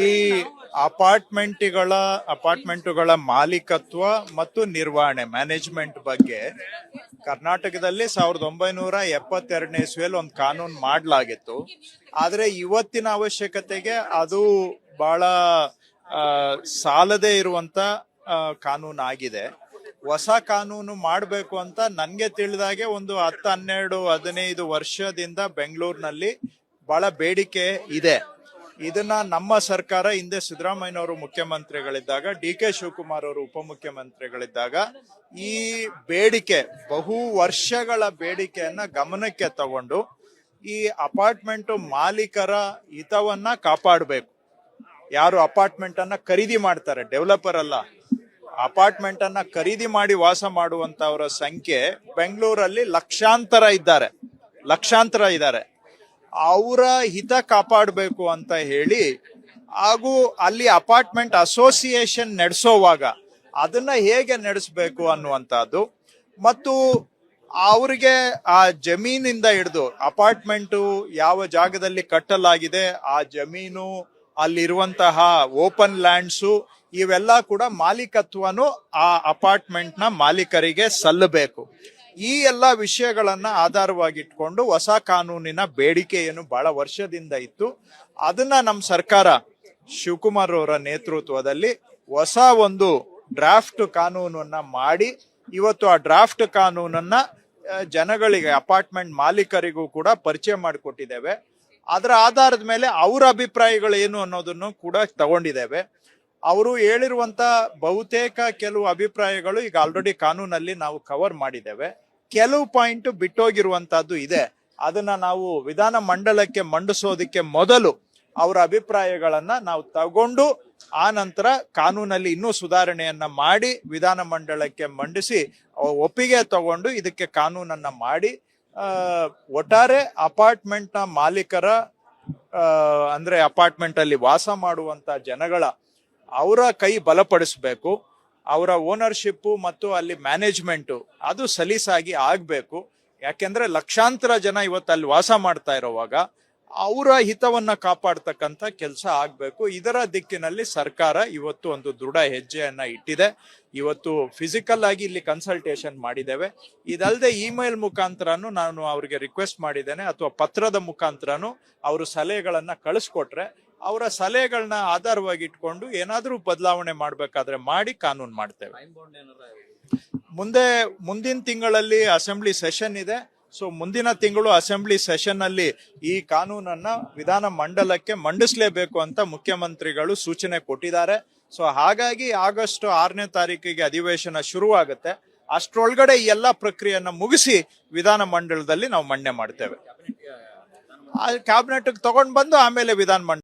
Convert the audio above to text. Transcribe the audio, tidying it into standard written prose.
ಈ ಅಪಾರ್ಟ್ಮೆಂಟುಗಳ ಮಾಲೀಕತ್ವ ಮತ್ತು ನಿರ್ವಹಣೆ ಮ್ಯಾನೇಜ್ಮೆಂಟ್ ಬಗ್ಗೆ ಕರ್ನಾಟಕದಲ್ಲಿ 1972ನೇ ಇಸ್ವಿಯಲ್ಲಿ ಒಂದು ಕಾನೂನು ಮಾಡಲಾಗಿತ್ತು. ಆದ್ರೆ ಇವತ್ತಿನ ಅವಶ್ಯಕತೆಗೆ ಅದು ಬಹಳ ಸಾಲದೇ ಇರುವಂತ ಕಾನೂನು ಆಗಿದೆ. ಹೊಸ ಕಾನೂನು ಮಾಡಬೇಕು ಅಂತ ನನ್ಗೆ ತಿಳಿದಾಗೆ ಒಂದು 10, 12, 15 ವರ್ಷದಿಂದ ಬೆಂಗಳೂರಿನಲ್ಲಿ ಬಹಳ ಬೇಡಿಕೆ ಇದೆ. ಇದನ್ನ ನಮ್ಮ ಸರ್ಕಾರ ಹಿಂದೆ ಸಿದ್ದರಾಮಯ್ಯನವರು ಮುಖ್ಯಮಂತ್ರಿಗಳಿದ್ದಾಗ, DK ಶಿವಕುಮಾರ್ ಅವರು ಉಪಮುಖ್ಯಮಂತ್ರಿಗಳಿದ್ದಾಗ ಈ ಬೇಡಿಕೆ ಬಹು ವರ್ಷಗಳ ಬೇಡಿಕೆಯನ್ನ ಗಮನಕ್ಕೆ ತಗೊಂಡು ಈ ಅಪಾರ್ಟ್ಮೆಂಟ್ ಮಾಲೀಕರ ಹಿತವನ್ನ ಕಾಪಾಡಬೇಕು. ಯಾರು ಅಪಾರ್ಟ್ಮೆಂಟ್ ಅನ್ನ ಖರೀದಿ ಮಾಡ್ತಾರೆ, ಡೆವಲಪರ್ ಅಲ್ಲ, ಅಪಾರ್ಟ್ಮೆಂಟ್ ಅನ್ನ ಖರೀದಿ ಮಾಡಿ ವಾಸ ಮಾಡುವಂತವರ ಸಂಖ್ಯೆ ಬೆಂಗಳೂರಲ್ಲಿ ಲಕ್ಷಾಂತರ ಇದ್ದಾರೆ. ಅವರ ಹಿತ ಕಾಪಾಡಬೇಕು ಅಂತ ಹೇಳಿ, ಹಾಗೂ ಅಲ್ಲಿ ಅಪಾರ್ಟ್ಮೆಂಟ್ ಅಸೋಸಿಯೇಷನ್ ನಡೆಸೋವಾಗ ಅದನ್ನ ಹೇಗೆ ನಡೆಸಬೇಕು ಅನ್ನುವಂಥದ್ದು, ಮತ್ತು ಅವ್ರಿಗೆ ಆ ಜಮೀನಿಂದ ಹಿಡಿದು ಅಪಾರ್ಟ್ಮೆಂಟು ಯಾವ ಜಾಗದಲ್ಲಿ ಕಟ್ಟಲಾಗಿದೆ ಆ ಜಮೀನು, ಅಲ್ಲಿರುವಂತಹ ಓಪನ್ ಲ್ಯಾಂಡ್ಸು, ಇವೆಲ್ಲ ಕೂಡ ಮಾಲೀಕತ್ವನು ಆ ಅಪಾರ್ಟ್ಮೆಂಟ್ ನ ಮಾಲೀಕರಿಗೆ ಸಲ್ಲಬೇಕು. ಈ ಎಲ್ಲ ವಿಷಯಗಳನ್ನ ಆಧಾರವಾಗಿಟ್ಕೊಂಡು ಹೊಸ ಕಾನೂನಿನ ಬೇಡಿಕೆ ಏನು ಬಹಳ ವರ್ಷದಿಂದ ಇತ್ತು, ಅದನ್ನ ನಮ್ಮ ಸರ್ಕಾರ ಶಿವಕುಮಾರ್ ಅವರ ನೇತೃತ್ವದಲ್ಲಿ ಹೊಸ ಒಂದು ಡ್ರಾಫ್ಟ್ ಕಾನೂನನ್ನ ಮಾಡಿ, ಇವತ್ತು ಆ ಡ್ರಾಫ್ಟ್ ಕಾನೂನನ್ನ ಜನಗಳಿಗೆ, ಅಪಾರ್ಟ್ಮೆಂಟ್ ಮಾಲೀಕರಿಗೂ ಕೂಡ ಪರಿಚಯ ಮಾಡಿಕೊಟ್ಟಿದ್ದೇವೆ. ಅದರ ಆಧಾರದ ಮೇಲೆ ಅವರ ಅಭಿಪ್ರಾಯಗಳು ಏನು ಅನ್ನೋದನ್ನು ಕೂಡ ತಗೊಂಡಿದ್ದೇವೆ. ಅವರು ಹೇಳಿರುವಂತ ಬಹುತೇಕ ಕೆಲವು ಅಭಿಪ್ರಾಯಗಳು ಈಗ ಆಲ್ರೆಡಿ ಕಾನೂನಲ್ಲಿ ನಾವು ಕವರ್ ಮಾಡಿದ್ದೇವೆ. ಕೆಲವು ಪಾಯಿಂಟ್ ಬಿಟ್ಟೋಗಿರುವಂತಹದ್ದು ಇದೆ. ಅದನ್ನ ನಾವು ವಿಧಾನ ಮಂಡಲಕ್ಕೆ ಮಂಡಿಸೋದಕ್ಕೆ ಮೊದಲು ಅವರ ಅಭಿಪ್ರಾಯಗಳನ್ನ ನಾವು ತಗೊಂಡು ಆ ನಂತರ ಕಾನೂನಲ್ಲಿ ಇನ್ನೂ ಸುಧಾರಣೆಯನ್ನ ಮಾಡಿ ವಿಧಾನ ಮಂಡಲಕ್ಕೆ ಮಂಡಿಸಿ ಒಪ್ಪಿಗೆ ತಗೊಂಡು ಇದಕ್ಕೆ ಕಾನೂನನ್ನ ಮಾಡಿ ಒಟ್ಟಾರೆ ಅಪಾರ್ಟ್ಮೆಂಟ್ ನ ಮಾಲೀಕರ ಅಂದ್ರೆ ಅಪಾರ್ಟ್ಮೆಂಟ್ ಅಲ್ಲಿ ವಾಸ ಮಾಡುವಂತ ಜನಗಳ ಅವರ ಕೈ ಬಲಪಡಿಸಬೇಕು. ಅವರ ಓನರ್ಶಿಪ್ ಮತ್ತು ಅಲ್ಲಿ ಮ್ಯಾನೇಜ್ಮೆಂಟು ಅದು ಸಲೀಸಾಗಿ ಆಗ್ಬೇಕು. ಯಾಕೆಂದ್ರೆ ಲಕ್ಷಾಂತರ ಜನ ಇವತ್ತು ಅಲ್ಲಿ ವಾಸ ಮಾಡ್ತಾ ಇರೋವಾಗ ಅವರ ಹಿತವನ್ನ ಕಾಪಾಡ್ತಕ್ಕಂಥ ಕೆಲಸ ಆಗ್ಬೇಕು. ಇದರ ದಿಕ್ಕಿನಲ್ಲಿ ಸರ್ಕಾರ ಇವತ್ತು ಒಂದು ದೃಢ ಹೆಜ್ಜೆಯನ್ನ ಇಟ್ಟಿದೆ. ಇವತ್ತು ಫಿಸಿಕಲ್ ಆಗಿ ಇಲ್ಲಿ ಕನ್ಸಲ್ಟೇಷನ್ ಮಾಡಿದ್ದೇವೆ. ಇದಲ್ಲದೆ ಇಮೇಲ್ ಮುಖಾಂತರನು ನಾನು ಅವ್ರಿಗೆ ರಿಕ್ವೆಸ್ಟ್ ಮಾಡಿದ್ದೇನೆ, ಅಥವಾ ಪತ್ರದ ಮುಖಾಂತರನು ಅವರು ಸಲಹೆಗಳನ್ನ ಕಳಿಸ್ಕೊಟ್ರೆ ಅವರ ಸಲಹೆಗಳನ್ನ ಆಧಾರವಾಗಿ ಇಟ್ಕೊಂಡು ಏನಾದ್ರೂ ಬದಲಾವಣೆ ಮಾಡ್ಬೇಕಾದ್ರೆ ಮಾಡಿ ಕಾನೂನು ಮಾಡ್ತೇವೆ. ಮುಂದಿನ ತಿಂಗಳಲ್ಲಿ ಅಸೆಂಬ್ಲಿ ಸೆಷನ್ ಇದೆ. ಸೊ ಮುಂದಿನ ತಿಂಗಳು ಅಸೆಂಬ್ಲಿ ಸೆಷನ್ ಅಲ್ಲಿ ಈ ಕಾನೂನನ್ನ ವಿಧಾನ ಮಂಡಲಕ್ಕೆ ಮಂಡಿಸಲೇಬೇಕು ಅಂತ ಮುಖ್ಯಮಂತ್ರಿಗಳು ಸೂಚನೆ ಕೊಟ್ಟಿದ್ದಾರೆ. ಸೊ ಹಾಗಾಗಿ ಆಗಸ್ಟ್ 6ನೇ ತಾರೀಕಿಗೆ ಅಧಿವೇಶನ ಶುರುವಾಗುತ್ತೆ. ಅಷ್ಟರೊಳಗಡೆ ಈ ಎಲ್ಲಾ ಪ್ರಕ್ರಿಯೆಯನ್ನ ಮುಗಿಸಿ ವಿಧಾನ ಮಂಡಲದಲ್ಲಿ ನಾವು ಮಂಡನೆ ಮಾಡ್ತೇವೆ. ಕ್ಯಾಬಿನೆಟ್ ತಗೊಂಡ್ ಬಂದು ಆಮೇಲೆ ವಿಧಾನ ಮಂಡಲ